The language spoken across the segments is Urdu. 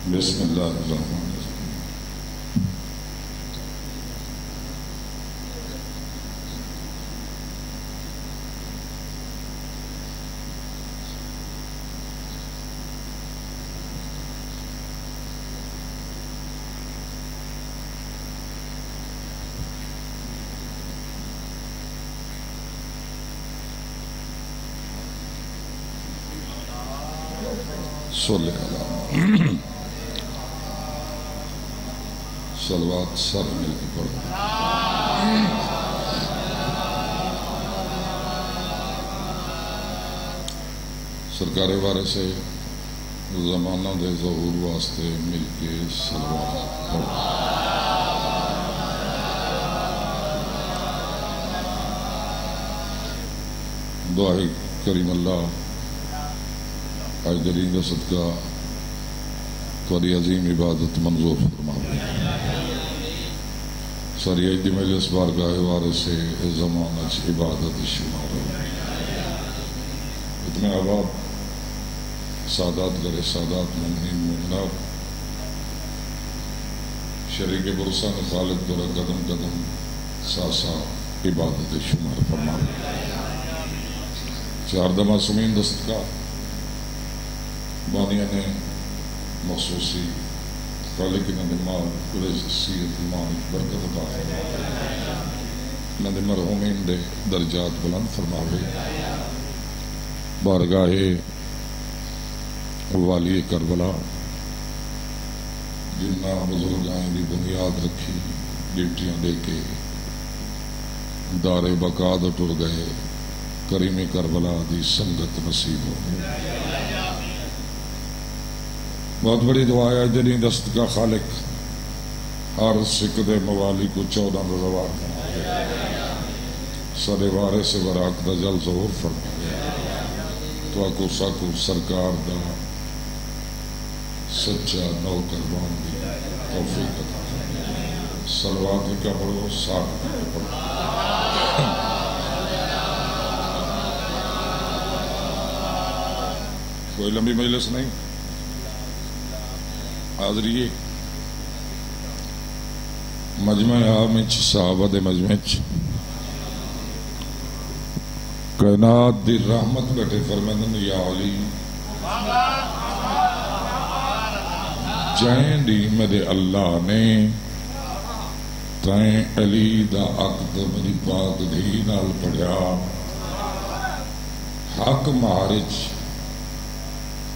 بسم اللہ الرحمن الرحیم۔ صلی اللہ صلوات سر مل کے پڑھو۔ سرکار وارث سے زمانہ دے ظہور واسطے مل کے صلوات پڑھو۔ دعائے کریم اللہ آج دلین کا صدقہ تھوڑی عظیم عبادت منظور فرماؤ۔ ساری عید مجلس بارگاہ وارث سے زمانہ عبادت شمار ہو۔ اتنے آباد سادات کرے سادات مومنین مومنات شریک برسان خالق دورہ قدم قدم ساسا عبادت شمار فرماؤ۔ چار دمہ سمین دستگاہ بانیہ نے مخصوصی خالق ندمار رجسیت ایمان برکت عطا فرماوے، ندم مرحومین دے درجات بلند فرماوے، بارگاہ والی کربلا جنہ بزرگائیں دی بنیاد رکھی ڈیوٹیاں دے کے دار بقا دا ٹر گئے، کریم کربلا دی سنگت نصیب ہو گئے۔ بہت بڑی دعا ہے جنہیں دست کا خالق ہر سکھ دے موالی کو 14 رضوار سارے وارے سے براک دا جل ظہور فرما تو آکو ساکو سرکار دا سچا نو کربان دی توفیق عطا فرما۔ صلوات کا پڑھو، ساتھ پڑھو۔ کوئی لمبی مجلس نہیں، حاضری مجمع آمچ صحابہ دے مجمعچ کائنات دی رحمت بیٹھے فرمندن یا علی جائیں دی میرے اللہ نے تائیں علی دا عقد میری پاک دھی نال پڑھیا، حق معارج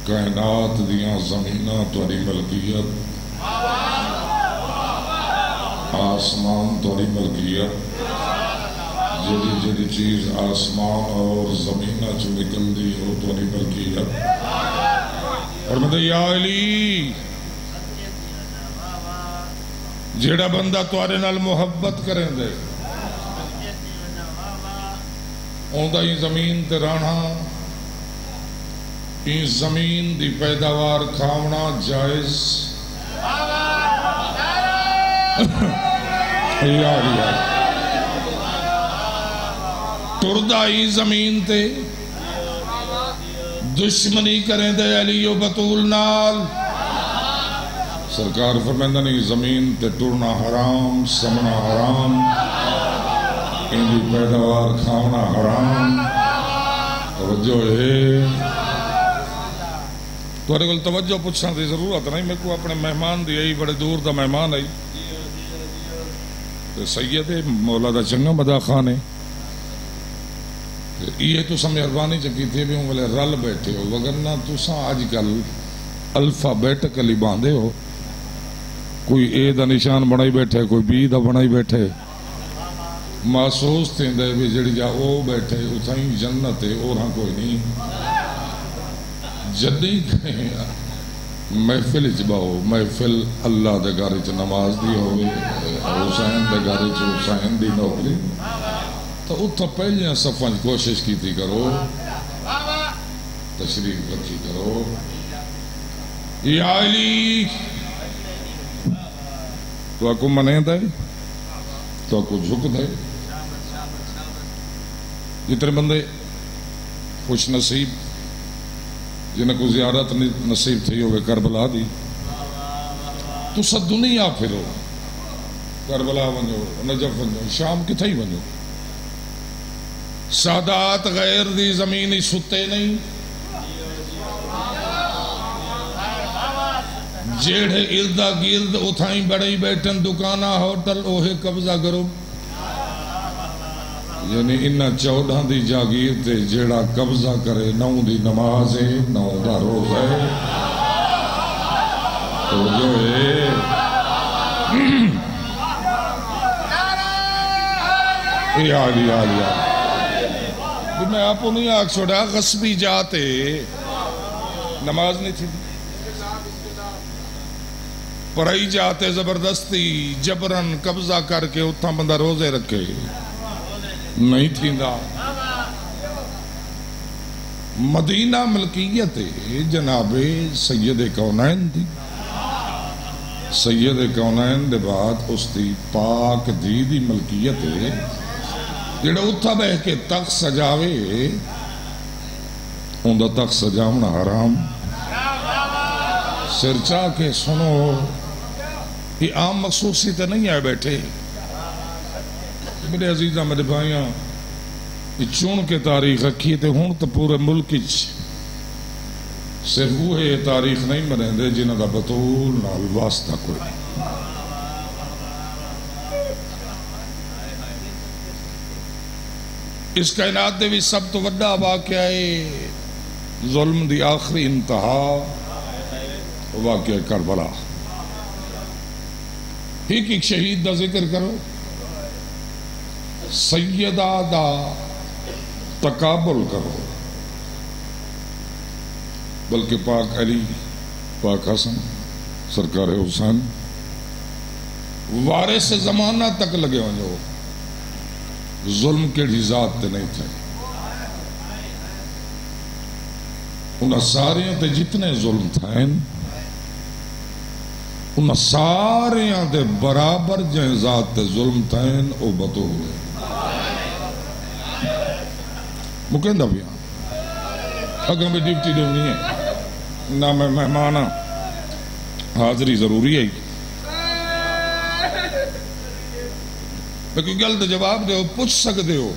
کائنات دیاں زمینہ توڑی ملکیت، آسمان توڑی ملکیت، جڑی جڑی چیز آسمان اور زمینہ جو نکل دی ہو توڑی ملکیت۔ اور میں یا علی جیڑا بندہ توڑے نال محبت کریں دے اوندہ ہی زمین تے رانا این زمین دی پیداوار کھاونا جائز ٹردہ ہی زمین تے دشمنی کریں دے علی و بطول نال، سرکار فرمیندہ نہیں زمین تے ٹرنا حرام، سمنا حرام، این دی پیداوار کھاونا حرام۔ توجہ ہے تو اگر توجہ پوچھنا دی ضرورت نہیں، میں کو اپنے مہمان دی آئی بڑے دور دا مہمان آئی تو سید مولا دا چنگا مدا خان ہے یہ تو سا مہربانی چکی تھی بھی ہوں بلے رل بیٹھے ہو، وگرنہ تو سا آج کل الفابیٹک علی باندھے ہو، کوئی اے دا نشان بنائی بیٹھے کوئی بی دا بنائی بیٹھے، محسوس تھیں دے بھی جڑی جا او بیٹھے اتھائیں جنت ہے اور ہاں کوئی نہیں۔ جدی کہیں محفل اچباؤ، محفل اللہ دے گھر چ نماز دی ہوئے، حسین دے گھر چ حسین دی نوکری، تو اتھا پہلے صفحہ کوشش کیتی کرو، تشریف رکھی کرو۔ یا علی تو آکو منے دے تو آکو جھک دے۔ جتنے بندے خوش نصیب جنہیں کو زیارت نصیب تھی ہوگے کربلا دی تسا دنیا پھرو، کربلا ونجو، نجف ونجو، شام کتھائی ونجو، سادات غیر دی زمینی ستے نہیں، جیڑے اردہ گرد اتھائیں بڑی بیٹھن دکانہ ہوٹل اوہے قبضہ کرو، یعنی انہا 14 دی جاگیر تے جیڑا قبضہ کرے 9 دی نماز ہے 9 دا روز ہے تو جو ہے آلی میں آپ نہیں آگ چھوڑا غصبی جاتے نماز نہیں تھی پڑھائی جاتے زبردستی جبرن قبضہ کر کے اتنا بندہ روزے رکھے نہیں تھی دا مدینہ ملکیت جناب سید کونین دی، سید کونین دے بعد اس دی پاک دی ملکیت جڑا اتھا بہ کے تخت سجاوے ان دا تخت سجاونا حرام، سرچا کے سنو یہ عام مخصوصی تے نہیں آئے بیٹھے میرے عزیزہ میرے بھائیاں یہ چون کے تاریخ رکھی تے ہون تو پورے ملک صرف وہ تاریخ نہیں مرین دے جنہ دا بطول نال واسطہ کوئی اس کائنات دے بھی سب تو وڈا واقعہ ہے ظلم دی آخری انتہا واقعہ کربلا، ایک شہید دا ذکر کرو، سیدہ دا تقابل کرو، بلکہ پاک علی، پاک حسن، سرکار حسین وارث زمانہ تک لگے ونجو، ظلم کے ذات تے نہیں تھے، انہاں ساریاں تے جتنے ظلم تھے انہاں ساریاں دے برابر جائیں ذات تے ظلم تھے او بطو ہوئے مکندہ بھی اگر میں ڈیوٹی دوں نہیں ہے نہ میں مہمانہ حاضری ضروری ہے میں کوئی گلت جواب دے ہو پوچھ سکتے ہو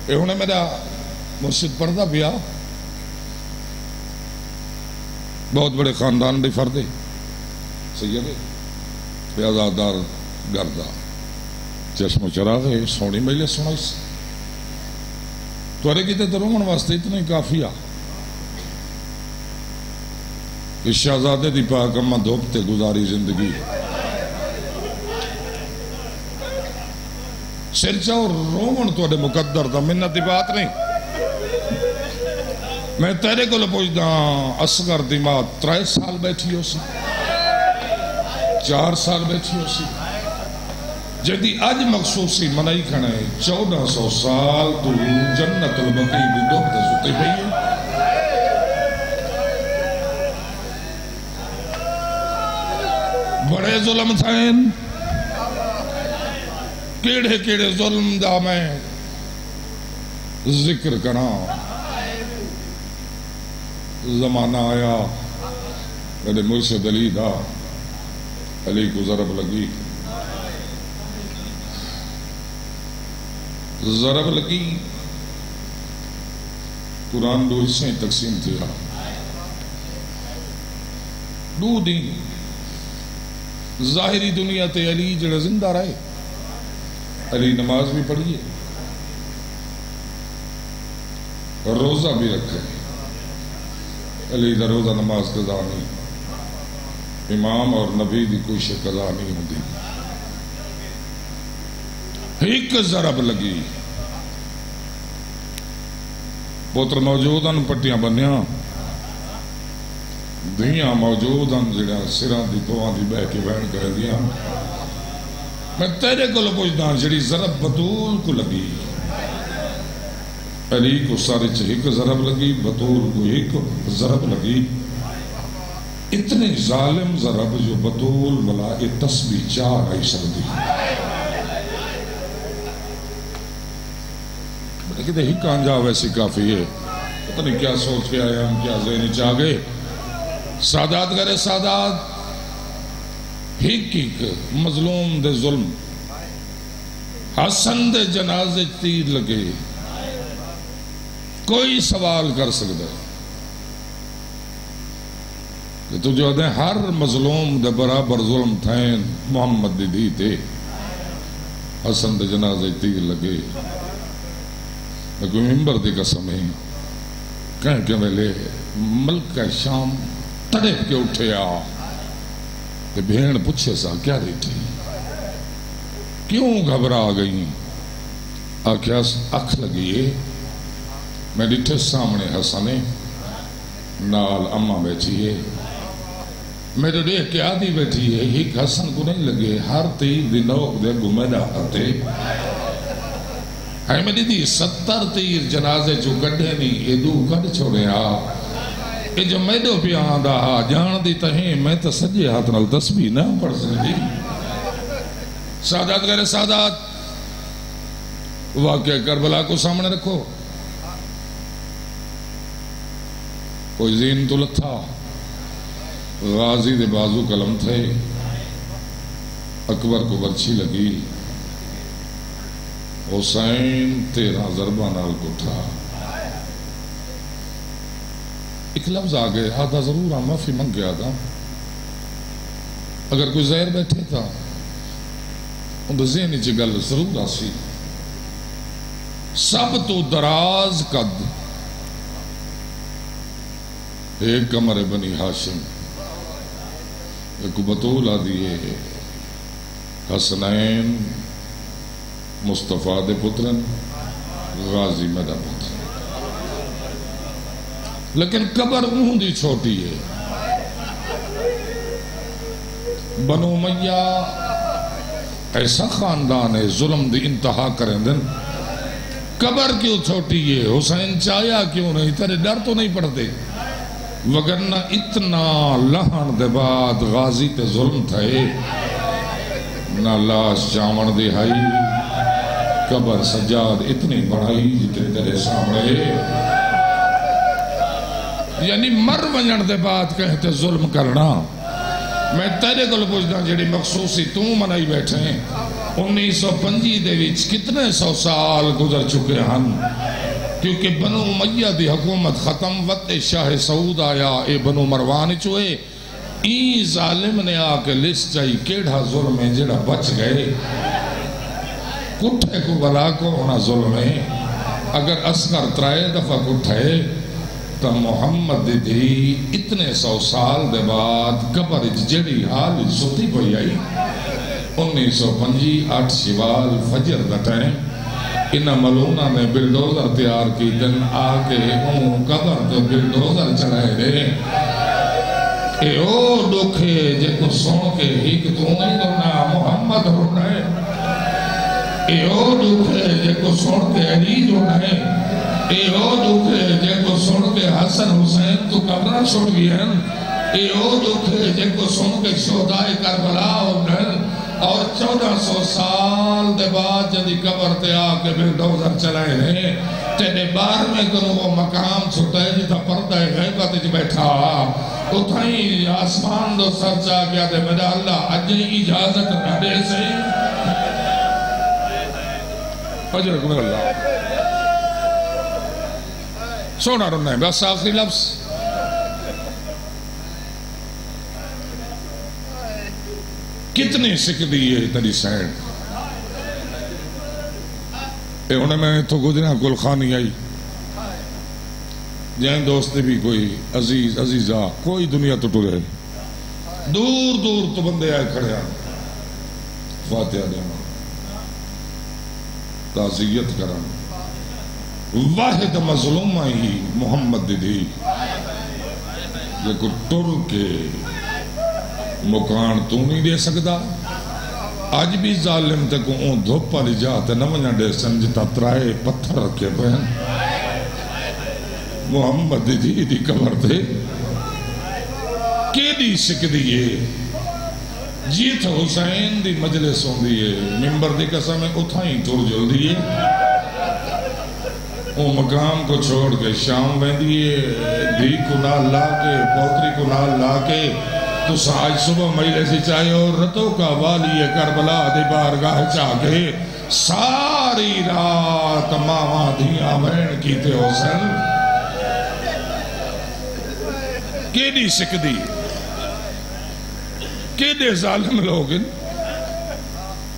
اے ہونے میرا مرشد پردہ بھی بہت بڑے خاندان دی فردے سیدے پیازادار گردہ چشم و چراغ ہے سونی ملے سونا اس توارے کیتے ترومن واسطے اتنا ہی کافی اس شہزادے دی پاک اماں دھوپتے گزاری زندگی سرچہ اور رومن توڑے مقدر تھا منت دی بات نہیں میں تیرے کو لپوچ دا اصغر دی ماں 3 سال بیٹھی ہو سی 4 سال بیٹھی ہو سی جدی اج مخصوصی منائی کھنا ہے 1400 سال تو جنت البقی بھی دکھتے ستے پہی ہے بڑے ظلم تھائیں کیڑے کیڑے ظلم دا میں ذکر کرنا زمانہ آیا میرے مرشد علی دا علی کو ضرب لگی قرآن 2 حصے تقسیم تھیا 2 دن ظاہری دنیا تے علی جڑا زندہ رہے علی نماز بھی پڑھیے روزہ بھی رکھے علی دا روزہ نماز قضا نہیں امام اور نبی دی کوئی شے قضا نہیں ہوتی ایک ضرب لگی پوتر موجود ہیں پٹیاں بنیاں دھیاں موجود ہیں جڑا سران دی توان دی بہ کے بہن کر دیا میں تیرے کو لپوچھتا ہوں جڑی ضرب بطول کو لگی علی کو سارے ایک ضرب لگی بطول کو ایک ضرب لگی اتنے ظالم ضرب جو بطول ملا تسبیح 4 آئی سردی کہتے ہی کانجا ویسی کافی ہے پتہ نہیں کیا سوچ کے آیا ہم کیا ذہنی چاہ گئے سادات کرے سادات ایک مظلوم دے ظلم حسن دے جنازے تیر لگے کوئی سوال کر سکتا ہے کہ تو جو دے ہر مظلوم دے برابر ظلم تھین محمد دی دی تے حسن دے جنازے تیر لگے کوئی ممبر دی قسم ہے کہیں کہ ملے ملک شام تڑپ کے اٹھے آ کہ بہن پوچھے سا کیا دیتی کیوں گھبرا گئی آکھیا اکھ لگیے میں ڈٹھے سامنے حسنے نال اماں بیٹھی ہے میرے دیکھ کے آدھی بیٹھی ہے ایک حسن کو نہیں لگے ہر تیر دی نوک دے گمے نہ آتے ہے میری دی 70 تیر جنازے جو گڑھے نہیں ایدو گڑھ چھوڑے آ اے جو میڈو پی آندہ جان دی تہیں میں تو سجے ہاتھ نال تسبیح نہ پڑھ سکتی سادات غیر سادات واقعہ کربلا کو سامنے رکھو کوئی زین تو لتھا غازی دے بازو کلم تھے اکبر کو برچھی لگی حسین 13 ضربہ نال کو تھا ایک لفظ آگئے آدھا ضرور معافی منگ گیا تھا اگر کوئی زہر بیٹھے تھا ان دے ذہنی چی گل ضرور آسی سب تو دراز قد ایک کمر بنی ہاشم ایک بطول آدھیے حسنین مصطفیٰ دے پترن غازی میرا پتر لیکن قبر انہوں دی چھوٹی ہے بنو امیہ ایسا خاندان ہے ظلم دی انتہا کریں دن قبر کیوں چھوٹی ہے حسین چاہیا کیوں نہیں تیرے ڈر تو نہیں پڑتے وگرنہ اتنا لہن دے بعد غازی تے ظلم تھے نہ لاش جامن دے ہائی قبر سجاد اتنی بڑھائی جتنے تیرے سامنے یعنی مر ونجن دے بعد کہتے ظلم کرنا میں تیرے کو پوچھتا جڑی مخصوصی تو منائی بیٹھے ہیں 1925 دے وچ کتنے 100 سال گزر چکے ہن کیونکہ بنو امیہ دی حکومت ختم وقت شاہ سعود آیا اے بنو مروان چوئے ای ظالم نے آکے لسٹ چاہی کیڑا ظلم ہے جڑا بچ گئے کٹھے کو بلا کو ہونا ظلم ہے اگر اسکر 3 دفعہ کٹھے تو محمد دی اتنے 100 سال دے بعد قبر جڑی حال ستی پئی آئی 1925 8 شوال فجر دا ٹائم انہا ملونہ نے بلڈوزر تیار کی دن آکے ان قبر تو بلڈوزر چلائے دے اے او دکھے جے کو سون کے ہی کہ تو نہیں دونا محمد ہونا ہے اے او دکھے جے کو سون کے علی دونا ہے اے او دکھے جے کو سن کے حسن حسین تو قبرہ چھوڑ گئی ہیں اے او دکھے جے کو سن کے شہدائے کربلا اور 1400 سال دے بعد جدی قبر تے آکے بلڈوزر چلائے ہیں تیرے بار میں کنو وہ مقام چھوٹا ہے جتا پردہ غیبہ تے بیٹھا اتھائیں آسمان دو سر چاہ گیا دے میرا اللہ اجے اجازت نہ دے سے اجرک میں اللہ سونا رہنا ہے بس آخری لفظ کتنی سکھ دیئے تری سینڈ اے انہیں میں تو گزرنا گل خانی آئی جہاں دوستے بھی کوئی عزیز عزیزہ کوئی دنیا تو ٹورے دور دور تو بندے آئے کھڑے آئے فاتحہ دینا تعزیت کرنا واحد مظلومہ ہی محمد دی لیکن ٹر کے مکان تو نہیں دے سکتا آج بھی ظالم تے کو اون دھوپا دی جاتے نمجھا دے سنجتا ترائے پتھر رکھے بہن محمد دی قبر دے کی دی سکھ دیئے جیت حسین دی مجلس ہوں دیئے ممبر دی قسم ہے اتھائیں ٹر جل دیئے وہ مقام کو چھوڑ کے شام میں دیئے دی کو نال لا کے پوتری کو نال لا کے تو آج صبح مجلے سے چاہے اور رتوں کا والی کربلا دے بارگاہ چاہے ساری رات ماما دھیاں بہن کی تے حسن کیڑی سکدی کیڑے ظالم لوگ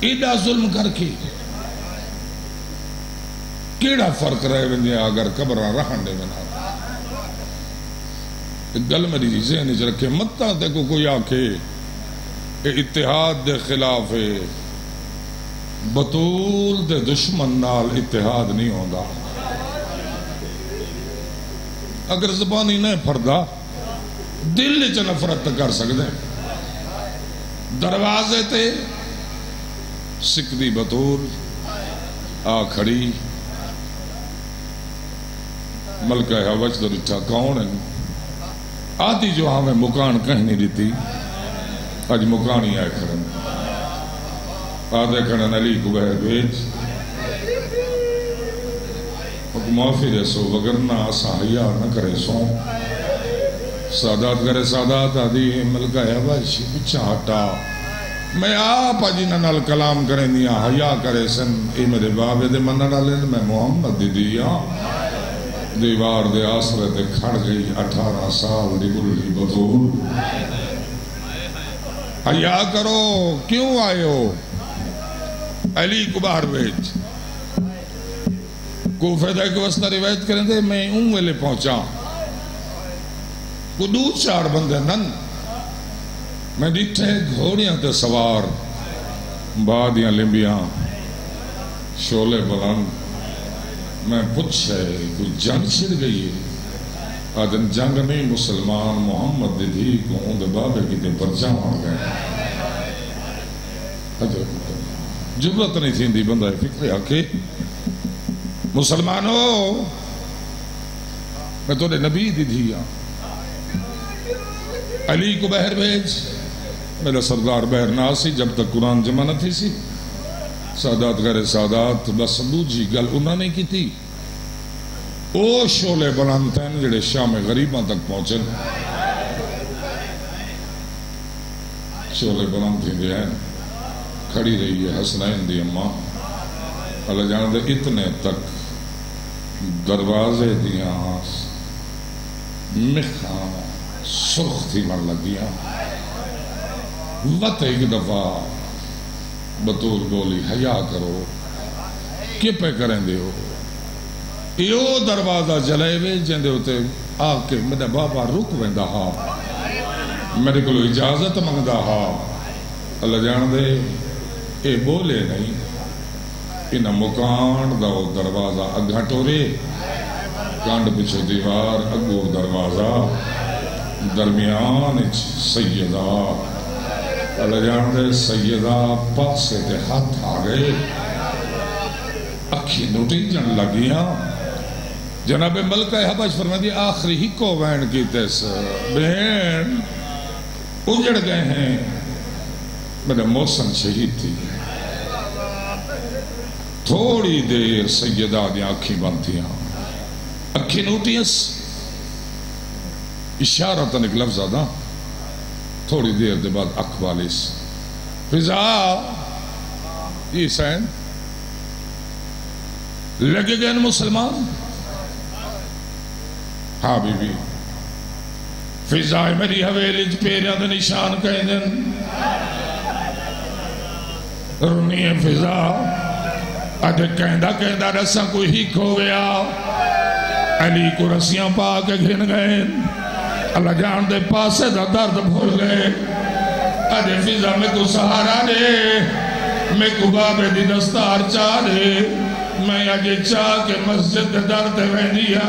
ایڈا ظلم کر کے کیڑا فرق رہے بندے اگر قبرہ رہن دے بنا گل میری ذہن وچ رکھے متا تے کوئی آکھے اتحاد دے خلاف ہے بطول دے دشمن نال اتحاد نہیں ہوندا اگر زبانی نہیں پھردا دل وچ نفرت کر سکدے دروازے تے سکدی بطول آ کھڑی ملکہ حوج دا ڈٹھا کون ہے آدھی جو ہمیں مکان کہیں نہیں دیتی آج مکان ہی آئے کھڑن آدھے کھڑن علی کو بہر بیج معافی دے سو وگرنہ آسا حیاء نہ کرے سو سادات کرے سادات آدھی ملکہ حوج پچھا ہٹا میں آپ جنہاں نال کلام کریں دیا حیاء کرے سن اے میرے بابے دے منہ ڈالیں میں محمد دی دیا دیوار دے آسرے تے کھڑ گئی 18 سال دی گلی بطول حیاء کرو کیوں آئے ہو علی کو باہر بیچ کوفہ دے کے وسطہ روایت کریں دے میں ویلے پہنچا کو دو چار بندے نن میں ڈٹھے گھوڑیاں تے سوار بادیاں لمبیاں شولے بلند میں پوچھے کوئی جنگ چھڑ گئی ہے آدم جنگ نہیں مسلمان محمد دی کو اندے بابے کی دے پرچہ مار گئے جبرت نہیں تھی دی بندہ فکر آکے مسلمانوں میں تو نے نبی دی دیا علی کو بہر بھیج میرا سردار بہر ناسی جب تک قرآن جمع نہ تھی سی سادات کرے سادات بس دوجی گل انہوں نے کی تھی او شولے بلند ہیں جڑے شام غریباں تک پہنچے شولے بلند تھی دے ہیں کھڑی رہی ہے حسنین دی اماں اللہ جانے دے اتنے تک دروازے دیاں مکھاں سرخ تھی من لگیاں وقت ایک دفعہ بطول بولی حیاء کرو کی پہ کریں دے ہو یو دروازہ جلے وے جندے ہوتے آکے میرے بابا رک ویندہ ہا میرے کو اجازت منگدہ ہا اللہ جان دے اے بولے نہیں انہ مکان دا دروازہ اگھا ٹورے کانڈ پچھو دیوار اگو دروازہ درمیان سیدہ اللہ جان دے سیدہ پاسے دے ہاتھ آگئے اکھی نوٹی جن لگیاں جناب ملکہ حبش فرمائے دی آخری ہی کو بہن کی تیس بہن اجڑ گئے ہیں میرے موسم شہید تھی تھوڑی دیر سیدہ دی آنکھی بنتیاں اکھی نوٹیس اشارتاً ایک لفظ آدھا تھوڑی دیر دے بعد اکوالیس فضا یہ سین لگے گئے مسلمان ہاں بی بی فضا میری حویلی پیریا دے نشان کہیں دن رونی ہے فضا اجھے کہندہ رسا کوئی ہی کھو گیا علی کو رسیاں پا کے گھن گئے اللہ جان دے پاسے دا درد بھول گئے اجھے فضا میں کو سہارا دے میں کو بابے دی دستار چاہ دے میں اجھے چاہ کے مسجد دے درد میں دیا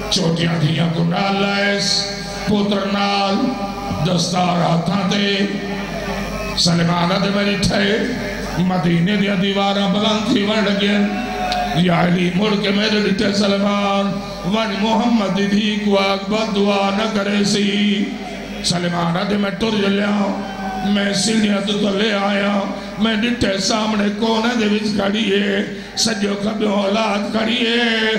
چھوٹیاں دھیاں کو نال لائس پوتر نال دستار ہاتھاں دے سلمانہ دے میری ٹھائے مدینے دیا دیواراں بلند تھی وڑ گئن یا علی مڑ کے میرے لٹے سلمان ون محمد دی کو اکبر دعا نہ کرے سی سلمانہ دے میں ٹر جلیا میں سیڑھیاں تو لے آیا میں ڈٹے سامنے کونے دے وچ کھڑی ہے سجو کبھی اولاد کھڑی ہے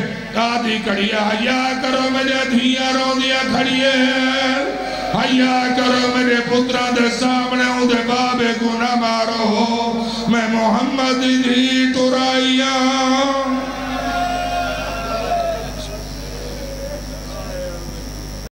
آدھی کھڑی ہے حیاء کرو میرے دھیاں رو دیا کھڑی ہے حیا کرو میرے پترہ دے سامنے دے بابے کو نہ مارو میں محمد دی ترائیاں